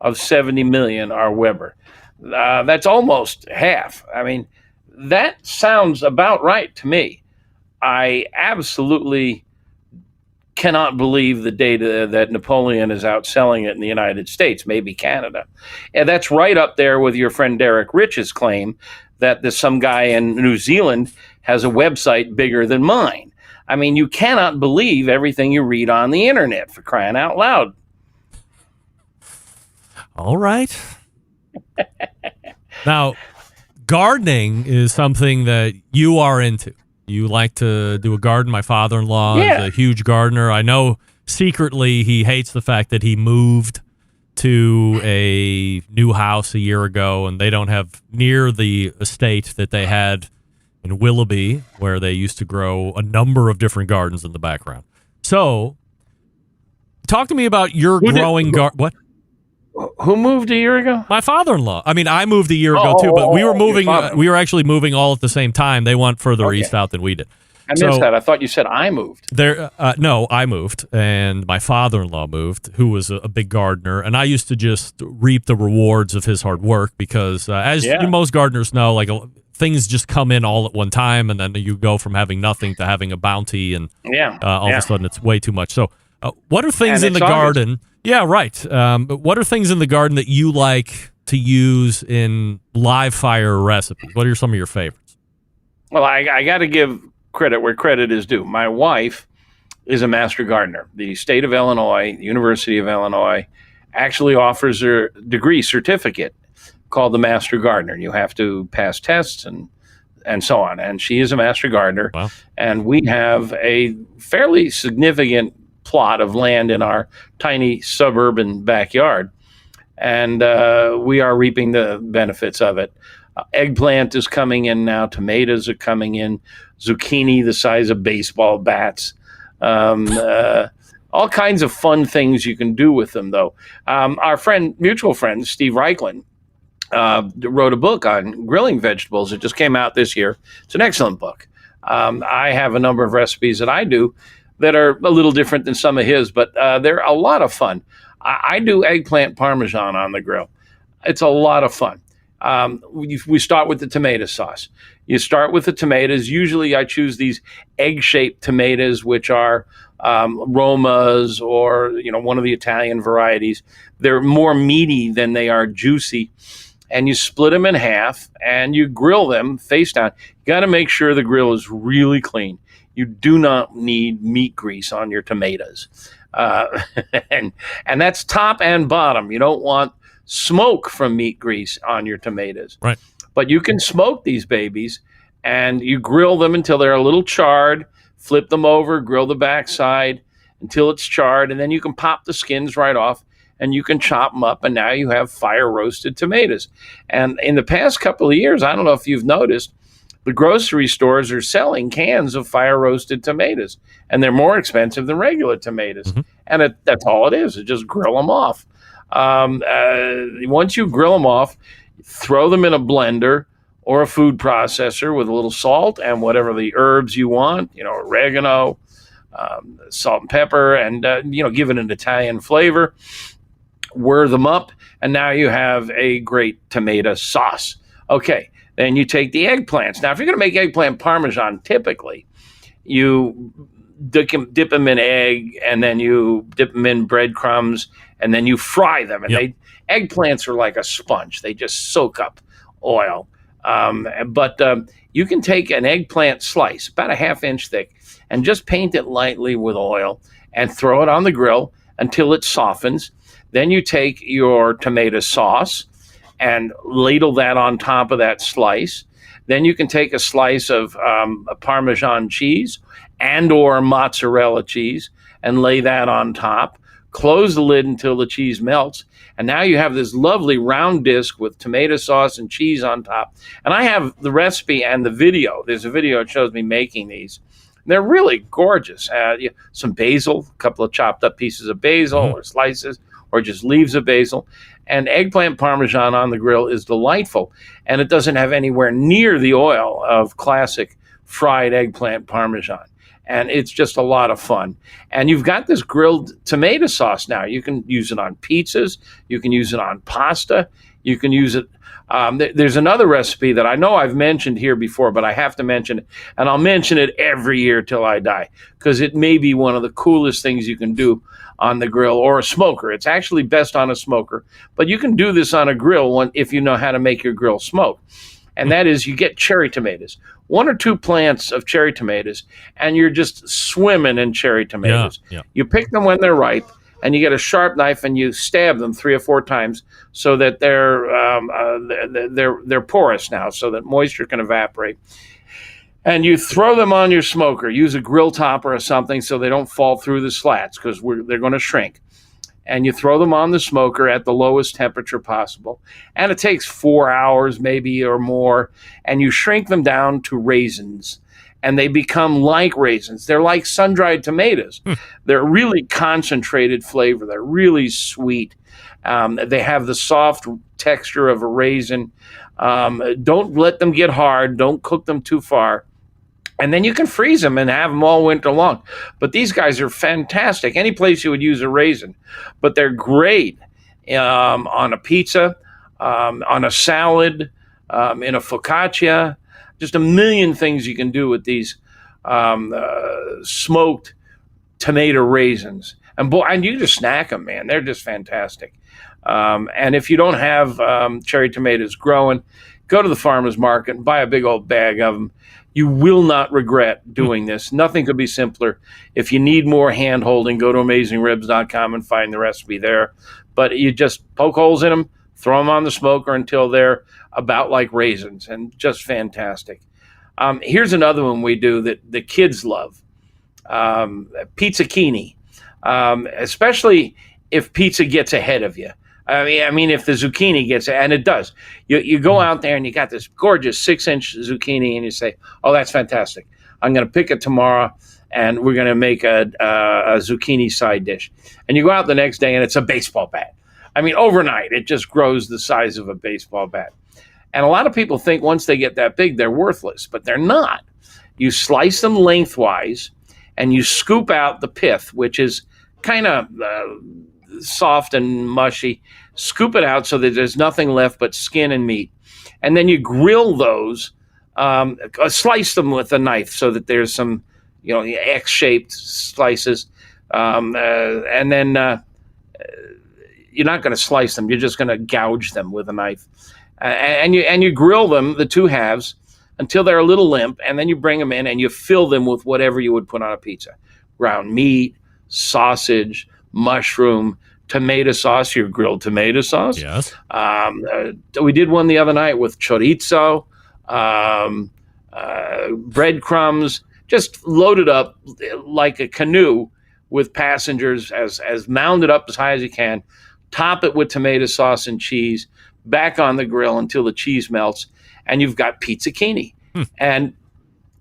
of 70 million are Weber. That's almost half. I mean, that sounds about right to me. I absolutely cannot believe the data that Napoleon is outselling it in the United States, maybe Canada. And that's right up there with your friend Derek Rich's claim that there's some guy in New Zealand has a website bigger than mine. I mean, you cannot believe everything you read on the internet, for crying out loud.
All right. Now, gardening is something that you are into. You like to do a garden. My father-in-law is a huge gardener. I know secretly he hates the fact that he moved to a new house a year ago, and they don't have near the estate that they had in Willoughby, where they used to grow a number of different gardens in the background. So, talk to me about your growing garden. What?
Who moved a year ago?
My father-in-law. I mean, I moved a year ago too, but we were moving. We were actually moving all at the same time. They went further east out than we did.
I missed that. I thought you said I moved.
No, I moved, and my father-in-law moved, who was a big gardener, and I used to just reap the rewards of his hard work because, as most gardeners know, like things just come in all at one time, and then you go from having nothing to having a bounty, and all of a sudden it's way too much. So, what are things in the garden? Yeah, right. What are things in the garden that you like to use in live fire recipes? What are some of your favorites?
Well, I got to give credit where credit is due. My wife is a master gardener. The state of Illinois, the University of Illinois, actually offers a degree certificate called the master gardener. You have to pass tests and so on. And she is a master gardener.
Wow.
And we have a fairly significant plot of land in our tiny suburban backyard. And we are reaping the benefits of it. Eggplant is coming in now. Tomatoes are coming in. Zucchini the size of baseball bats. All kinds of fun things you can do with them, though. Our mutual friend, Steve Reichlin, wrote a book on grilling vegetables. It just came out this year. It's an excellent book. I have a number of recipes that I do that are a little different than some of his, but they're a lot of fun. I do eggplant parmesan on the grill. It's a lot of fun. We start with the tomato sauce. You start with the tomatoes. Usually I choose these egg-shaped tomatoes, which are Romas or, one of the Italian varieties. They're more meaty than they are juicy. And you split them in half and you grill them face down. You got to make sure the grill is really clean. You do not need meat grease on your tomatoes. And that's top and bottom. You don't want smoke from meat grease on your tomatoes.
Right.
But you can smoke these babies and you grill them until they're a little charred, flip them over, grill the backside until it's charred, and then you can pop the skins right off and you can chop them up, and now you have fire roasted tomatoes. And in the past couple of years, I don't know if you've noticed, the grocery stores are selling cans of fire roasted tomatoes, and they're more expensive than regular tomatoes. Mm-hmm. And that's all it is. Just grill them off. Once you grill them off, throw them in a blender or a food processor with a little salt and whatever the herbs you want, oregano, salt and pepper, and, give it an Italian flavor. Whir them up, and now you have a great tomato sauce. Okay, then you take the eggplants. Now, if you're going to make eggplant parmesan, typically, you dip them in egg, and then you dip them in breadcrumbs, and then you fry them. And eggplants are like a sponge. They just soak up oil. But you can take an eggplant slice, about a half-inch thick, and just paint it lightly with oil and throw it on the grill until it softens. Then you take your tomato sauce and ladle that on top of that slice. Then you can take a slice of a Parmesan cheese and or mozzarella cheese and lay that on top. Close the lid until the cheese melts. And now you have this lovely round disc with tomato sauce and cheese on top. And I have the recipe and the video. There's a video that shows me making these. They're really gorgeous. Some basil, a couple of chopped up pieces of basil or slices, or just leaves of basil. And eggplant parmesan on the grill is delightful. And it doesn't have anywhere near the oil of classic fried eggplant parmesan. And it's just a lot of fun. And you've got this grilled tomato sauce now. You can use it on pizzas. You can use it on pasta. You can use it. There's another recipe that I know I've mentioned here before, but I have to mention it. And I'll mention it every year till I die, because it may be one of the coolest things you can do on the grill or a smoker. It's actually best on a smoker, but you can do this on a grill if you know how to make your grill smoke. And that is, you get cherry tomatoes, 1 or 2 plants of cherry tomatoes, and you're just swimming in cherry tomatoes.
Yeah.
You pick them when they're ripe, and you get a sharp knife and you stab them 3 or 4 times so that they're porous now, so that moisture can evaporate. And you throw them on your smoker. Use a grill topper or something so they don't fall through the slats, because they're going to shrink. And you throw them on the smoker at the lowest temperature possible. And it takes 4 hours maybe or more. And you shrink them down to raisins. And they become like raisins. They're like sun-dried tomatoes. They're really concentrated flavor. They're really sweet. They have the soft texture of a raisin. Don't let them get hard. Don't cook them too far. And then you can freeze them and have them all winter long. But these guys are fantastic. Any place you would use a raisin. But they're great on a pizza, on a salad, in a focaccia. Just a million things you can do with these smoked tomato raisins. and you just snack them, man. They're just fantastic. And if you don't have cherry tomatoes growing, go to the farmer's market and buy a big old bag of them. You will not regret doing this. Nothing could be simpler. If you need more hand holding, go to AmazingRibs.com and find the recipe there. But you just poke holes in them, throw them on the smoker until they're about like raisins, and just fantastic. Here's another one we do that the kids love. Pizzucchini, especially if pizza gets ahead of you. I mean, if the zucchini gets, and it does, you go out there and you got this gorgeous 6-inch zucchini, and you say, "Oh, that's fantastic! I'm going to pick it tomorrow, and we're going to make a zucchini side dish." And you go out the next day, and it's a baseball bat. I mean, overnight, it just grows the size of a baseball bat. And a lot of people think once they get that big, they're worthless, but they're not. You slice them lengthwise, and you scoop out the pith, which is kind of soft and mushy. Scoop it out so that there's nothing left but skin and meat. And then you grill those, slice them with a knife so that there's some, X-shaped slices. And then you're not going to slice them. You're just going to gouge them with a knife. And you grill them, the two halves, until they're a little limp. And then you bring them in and you fill them with whatever you would put on a pizza. Ground meat, sausage, mushroom, tomato sauce, your grilled tomato sauce.
Yes.
We did one the other night with chorizo, breadcrumbs, just loaded up like a canoe with passengers, as mounded up as high as you can. Top it with tomato sauce and cheese, back on the grill until the cheese melts, and you've got pizzucchini. And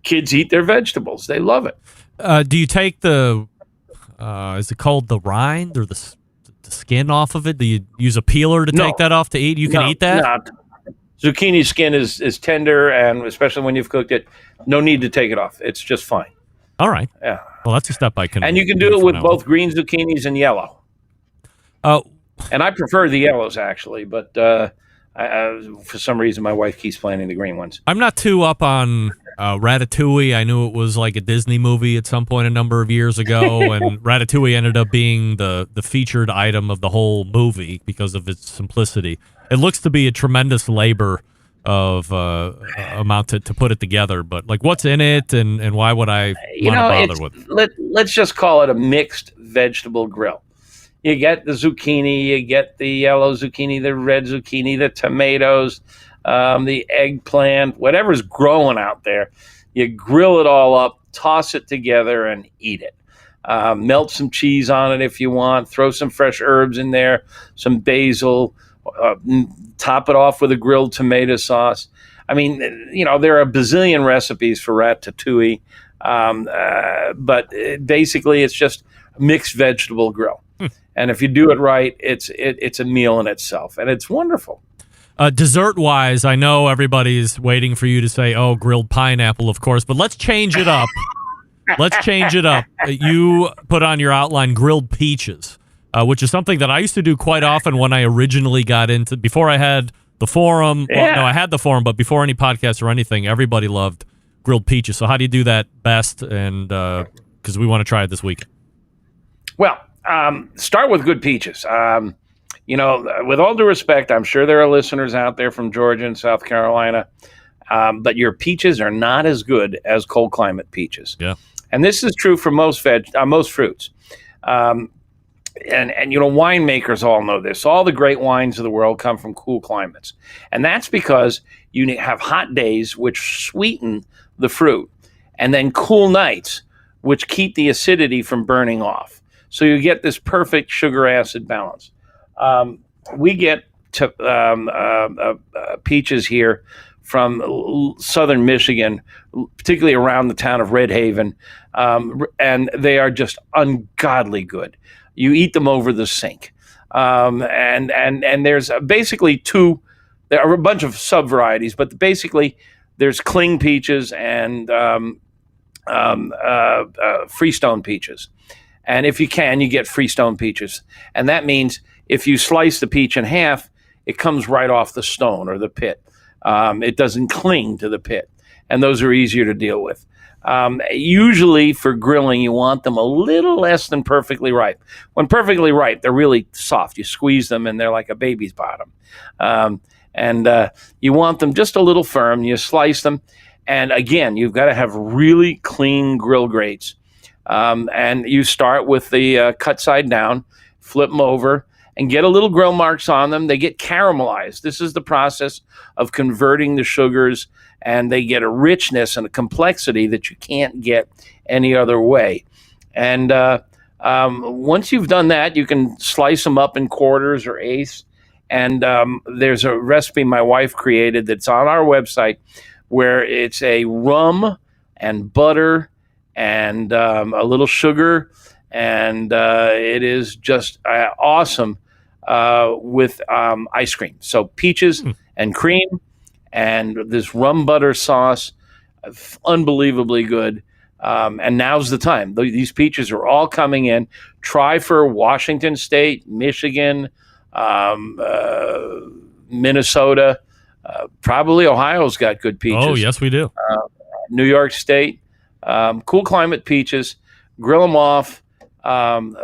kids eat their vegetables. They love it.
Do you take the, is it called the rind or the skin off of it? Do you use a peeler to take that off to eat? You can eat that?
No. Zucchini skin is tender, and especially when you've cooked it, no need to take it off. It's just fine.
All right.
Yeah.
Well, that's a step I can.
And you can do it with both green zucchinis and yellow. And I prefer the yellows, actually, but for some reason, my wife keeps planting the green ones.
I'm not too up on Ratatouille. I knew it was like a Disney movie at some point a number of years ago, and Ratatouille ended up being the featured item of the whole movie because of its simplicity. It looks to be a tremendous labor of amount to put it together, but like, what's in it, and why would I want to bother with it?
Let's just call it a mixed vegetable grill. You get the zucchini, you get the yellow zucchini, the red zucchini, the tomatoes, the eggplant, whatever's growing out there. You grill it all up, toss it together, and eat it. Melt some cheese on it if you want. Throw some fresh herbs in there, some basil. Top it off with a grilled tomato sauce. I mean, there are a bazillion recipes for ratatouille, but basically it's just a mixed vegetable grill. And if you do it right, it's a meal in itself, and it's wonderful.
Dessert-wise, I know everybody's waiting for you to say, "Oh, grilled pineapple," of course, but let's change it up. You put on your outline grilled peaches, which is something that I used to do quite often when I originally got into, before I had the forum.
Yeah.
Well, no, I had the forum, but before any podcast or anything, everybody loved grilled peaches. So how do you do that best? And because we want to try it this week.
Well, start with good peaches. With all due respect, I'm sure there are listeners out there from Georgia and South Carolina, but your peaches are not as good as cold climate peaches.
Yeah.
And this is true for most fruits. And winemakers all know this. All the great wines of the world come from cool climates. And that's because you have hot days which sweeten the fruit, and then cool nights which keep the acidity from burning off. So you get this perfect sugar-acid balance. We get peaches here from southern Michigan, particularly around the town of Red Haven, and they are just ungodly good. You eat them over the sink, and there's basically two. There are a bunch of sub varieties, but basically there's cling peaches and freestone peaches. And if you can, you get freestone peaches. And that means if you slice the peach in half, it comes right off the stone or the pit. It doesn't cling to the pit. And those are easier to deal with. Usually for grilling, you want them a little less than perfectly ripe. When perfectly ripe, they're really soft. You squeeze them and they're like a baby's bottom. And you want them just a little firm. You slice them. And again, you've got to have really clean grill grates. And you start with the cut side down, flip them over, and get a little grill marks on them. They get caramelized. This is the process of converting the sugars, and they get a richness and a complexity that you can't get any other way. And once you've done that, you can slice them up in quarters or eighths. And there's a recipe my wife created that's on our website where it's a rum and butter and a little sugar, and it is just awesome with ice cream. So peaches and cream and this rum butter sauce, unbelievably good. And now's the time. These peaches are all coming in. Try for Washington State, Michigan, Minnesota. Probably Ohio's got good peaches.
Oh, yes, we do.
New York State. Cool climate peaches. Grill them off.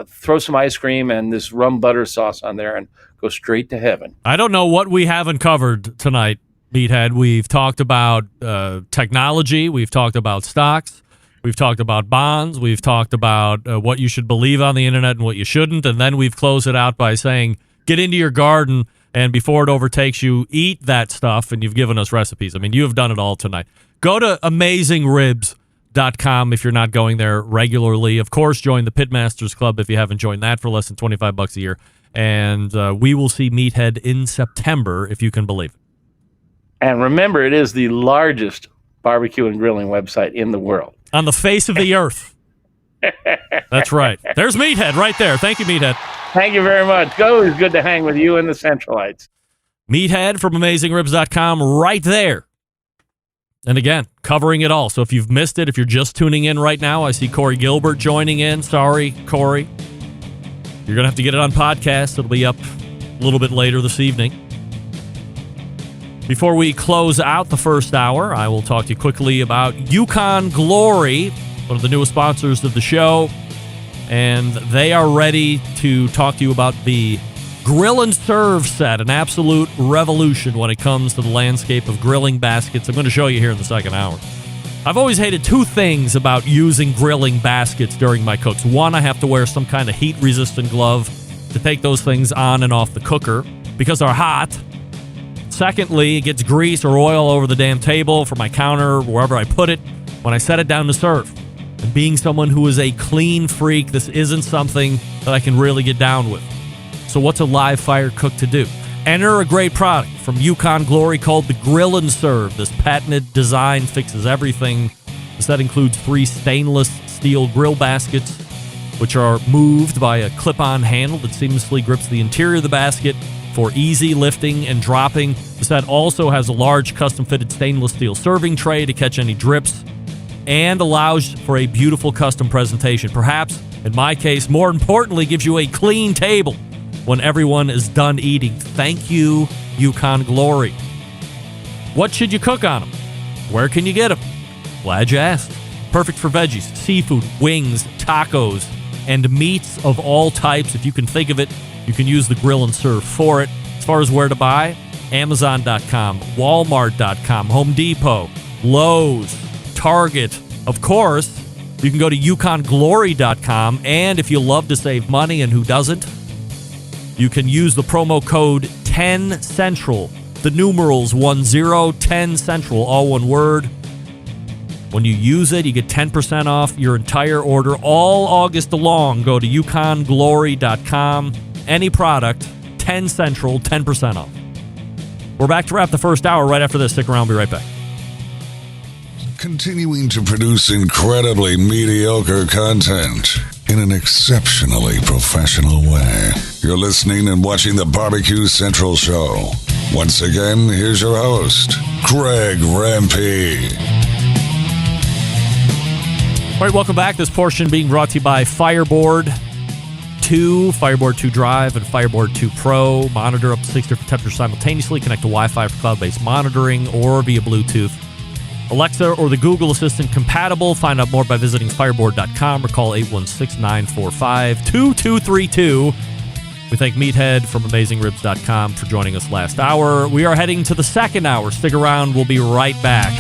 Throw some ice cream and this rum butter sauce on there and go straight to heaven.
I don't know what we haven't covered tonight, Meathead. We've talked about technology. We've talked about stocks. We've talked about bonds. We've talked about what you should believe on the internet and what you shouldn't. And then we've closed it out by saying, get into your garden, and before it overtakes you, eat that stuff. And you've given us recipes. I mean, you have done it all tonight. Go to AmazingRibs.com if you're not going there regularly. Of course, join the Pitmasters Club if you haven't joined that for less than $25 a year. And we will see Meathead in September, if you can believe it.
And remember, it is the largest barbecue and grilling website in the world.
On the face of the earth. That's right. There's Meathead right there. Thank you, Meathead.
Thank you very much. Always good to hang with you and the Centralites.
Meathead from AmazingRibs.com right there. And again, covering it all. So if you've missed it, if you're just tuning in right now, I see Corey Gilbert joining in. Sorry, Corey. You're going to have to get it on podcast. It'll be up a little bit later this evening. Before we close out the first hour, I will talk to you quickly about Yukon Glory, one of the newest sponsors of the show. And they are ready to talk to you about the Grill and Serve set, an absolute revolution when it comes to the landscape of grilling baskets. I'm going to show you here in the second hour. I've always hated two things about using grilling baskets during my cooks. One, I have to wear some kind of heat-resistant glove to take those things on and off the cooker because they're hot. Secondly, it gets grease or oil over the damn table, for my counter, wherever I put it, when I set it down to serve. And being someone who is a clean freak, this isn't something that I can really get down with. So what's a live fire cook to do? Enter a great product from Yukon Glory called the Grill and Serve. This patented design fixes everything. The set includes 3 stainless steel grill baskets, which are moved by a clip-on handle that seamlessly grips the interior of the basket for easy lifting and dropping. The set also has a large custom-fitted stainless steel serving tray to catch any drips and allows for a beautiful custom presentation. Perhaps, in my case, more importantly, gives you a clean table when everyone is done eating. Thank you, Yukon Glory. What should you cook on them? Where can you get them? Glad you asked. Perfect for veggies, seafood, wings, tacos, and meats of all types. If you can think of it, you can use the Grill and Serve for it. As far as where to buy, Amazon.com, Walmart.com, Home Depot, Lowe's, Target. Of course, you can go to YukonGlory.com, and if you love to save money, and who doesn't, you can use the promo code 10CENTRAL, the numerals 10CENTRAL, all one word. When you use it, you get 10% off your entire order all August long. Go to YukonGlory.com. Any product, 10CENTRAL, 10% off. We're back to wrap the first hour right after this. Stick around. We'll be right back.
Continuing to produce incredibly mediocre content in an exceptionally professional way. You're listening and watching the Barbecue Central Show. Once again, here's your host, Greg Rempe.
All right, welcome back. This portion being brought to you by Fireboard 2, Fireboard 2 Drive, and Fireboard 2 Pro. Monitor up to 6 different temperatures simultaneously. Connect to Wi-Fi for cloud-based monitoring or via Bluetooth. Alexa or the Google Assistant compatible. Find out more by visiting fireboard.com or call 816-945-2232. We thank Meathead from AmazingRibs.com for joining us last hour. We are heading to the second hour. Stick around. We'll be right back.